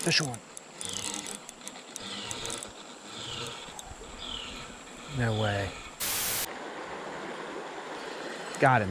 Fish on. No way. Got him.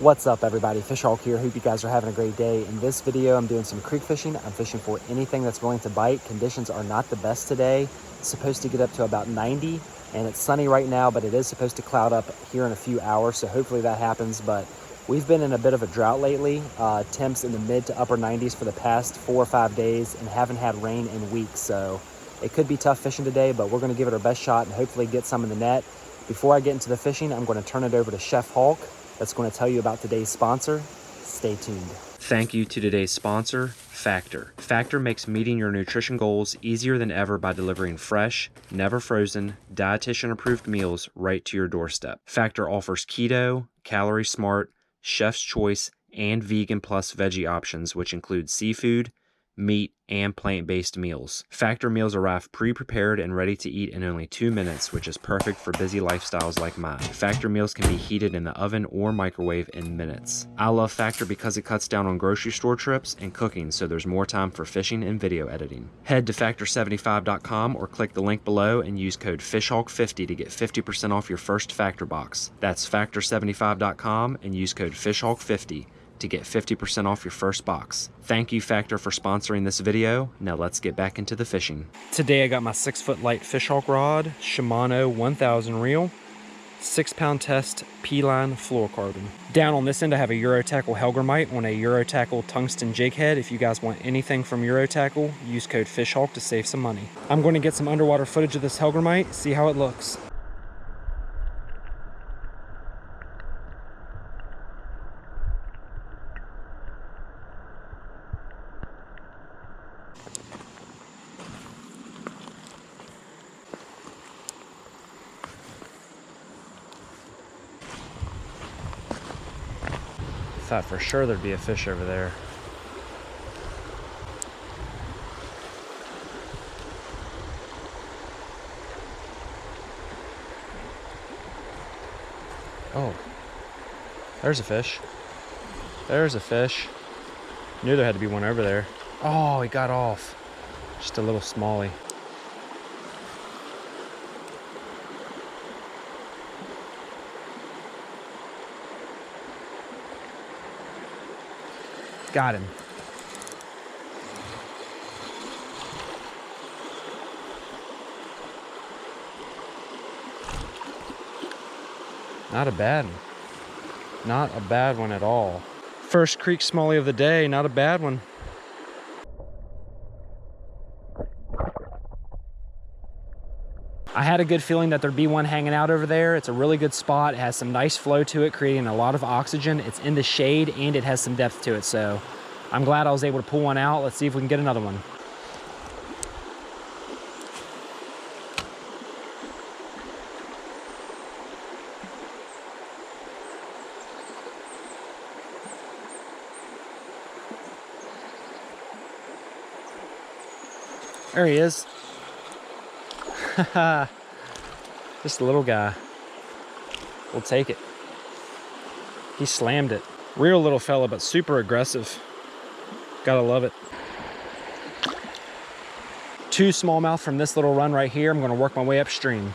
What's up, everybody? Fish Hawk here. Hope you guys are having a great day. In this video, I'm doing some creek fishing. I'm fishing for anything that's willing to bite. Conditions are not the best today. It's supposed to get up to about 90, and it's sunny right now, but it is supposed to cloud up here in a few hours, so hopefully that happens. But we've been in a bit of a drought lately. Temps in the mid to upper 90s for the past 4 or 5 days, and haven't had rain in weeks, so it could be tough fishing today, but we're going to give it our best shot and hopefully get some in the net. Before I get into the fishing, I'm going to turn it over to Chef Hawk. That's going to tell you about today's sponsor. Stay tuned. Thank you to today's sponsor, Factor. Factor makes meeting your nutrition goals easier than ever by delivering fresh, never frozen, dietitian-approved meals right to your doorstep. Factor offers keto, calorie smart, chef's choice, and vegan plus veggie options, which include seafood, meat, and plant-based meals. Factor meals arrive pre-prepared and ready to eat in only 2 minutes, which is perfect for busy lifestyles like mine. Factor meals can be heated in the oven or microwave in minutes. I love Factor because it cuts down on grocery store trips and cooking, so there's more time for fishing and video editing. Head to factor75.com or click the link below and use code FISHHAWK50 to get 50% off your first Factor box. That's factor75.com and use code FISHHAWK50 to get 50% off your first box. Thank you, Factor, for sponsoring this video. Now let's get back into the fishing. Today I got my 6-foot light fishhawk rod, Shimano 1000 reel, 6-pound test P-line fluorocarbon. Down on this end I have a Eurotackle Hellgrammite on a Eurotackle tungsten jig head. If you guys want anything from Eurotackle, use code FISHHAWK to save some money. I'm going to get some underwater footage of this Hellgrammite, see how it looks. Thought for sure there'd be a fish over there. Oh, there's a fish. There's a fish. Knew there had to be one over there. Oh, he got off. Just a little smallie. Got him. Not a bad one. Not a bad one at all. First creek smallie of the day, not a bad one. I had a good feeling that there'd be one hanging out over there. It's a really good spot. It has some nice flow to it, creating a lot of oxygen. It's in the shade and it has some depth to it. So I'm glad I was able to pull one out. Let's see if we can get another one. There he is. Just a little guy. We'll take it. He slammed it. Real little fella, but super aggressive. Gotta love it. 2 smallmouth from this little run right here. I'm gonna work my way upstream.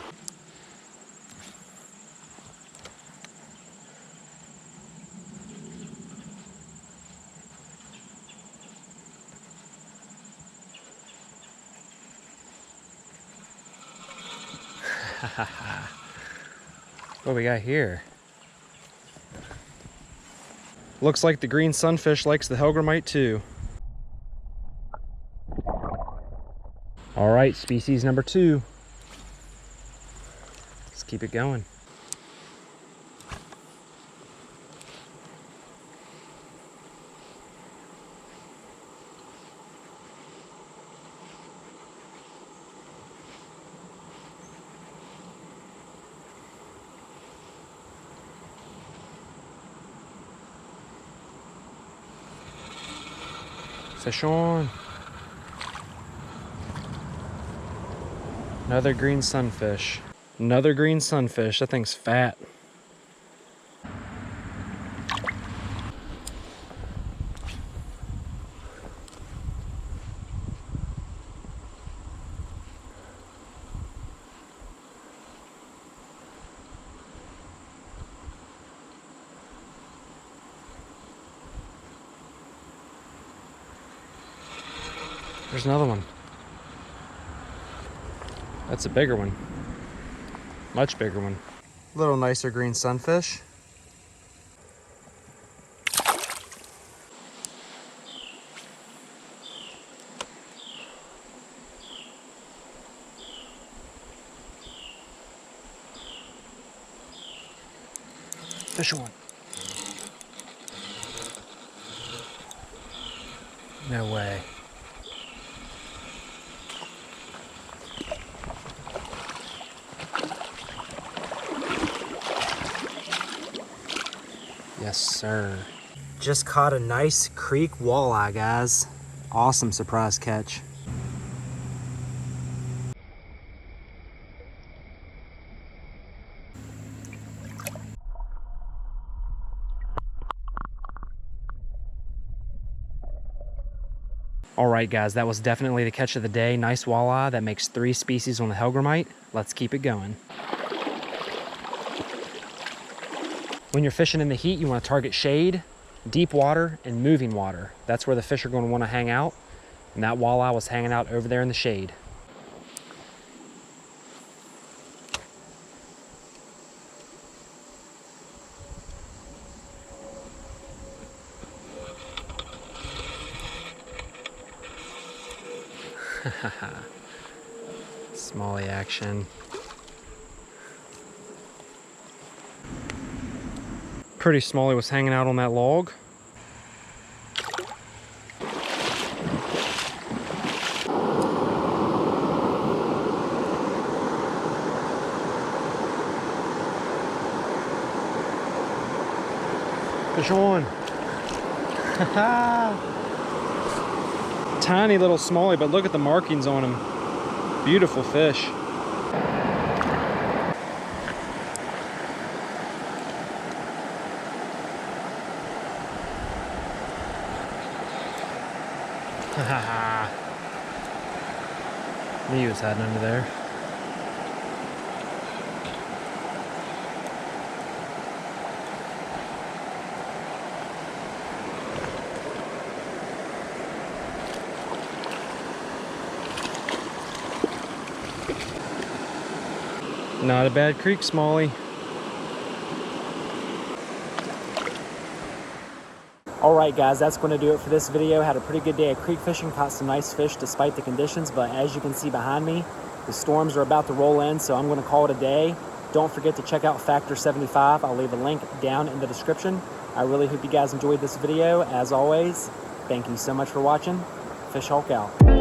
What do we got here? Looks like the green sunfish likes the Hellgrammite too. All right, species number 2. Let's keep it going. Fish on. Another green sunfish. Another green sunfish. That thing's fat. There's another one. That's a bigger one. Much bigger one. A little nicer green sunfish. Fish on. No way. Yes, sir. Just caught a nice creek walleye, guys. Awesome surprise catch. All right, guys, that was definitely the catch of the day. Nice walleye that makes 3 species on the Hellgrammite. Let's keep it going. When you're fishing in the heat, you want to target shade, deep water, and moving water. That's where the fish are going to want to hang out. And that walleye was hanging out over there in the shade. Smallie action. Pretty smallie was hanging out on that log. Fish on. Tiny little smallie, but look at the markings on him. Beautiful fish. Knew he was hiding under there. Not a bad creek smallie. All right, guys, that's going to do it for this video. Had a pretty good day of creek fishing, caught some nice fish despite the conditions, but as you can see behind me, the storms are about to roll in, so I'm going to call it a day. Don't forget to check out Factor 75. I'll leave a link down in the description. I really hope you guys enjoyed this video. As always, thank you so much for watching. Fish Hulk out.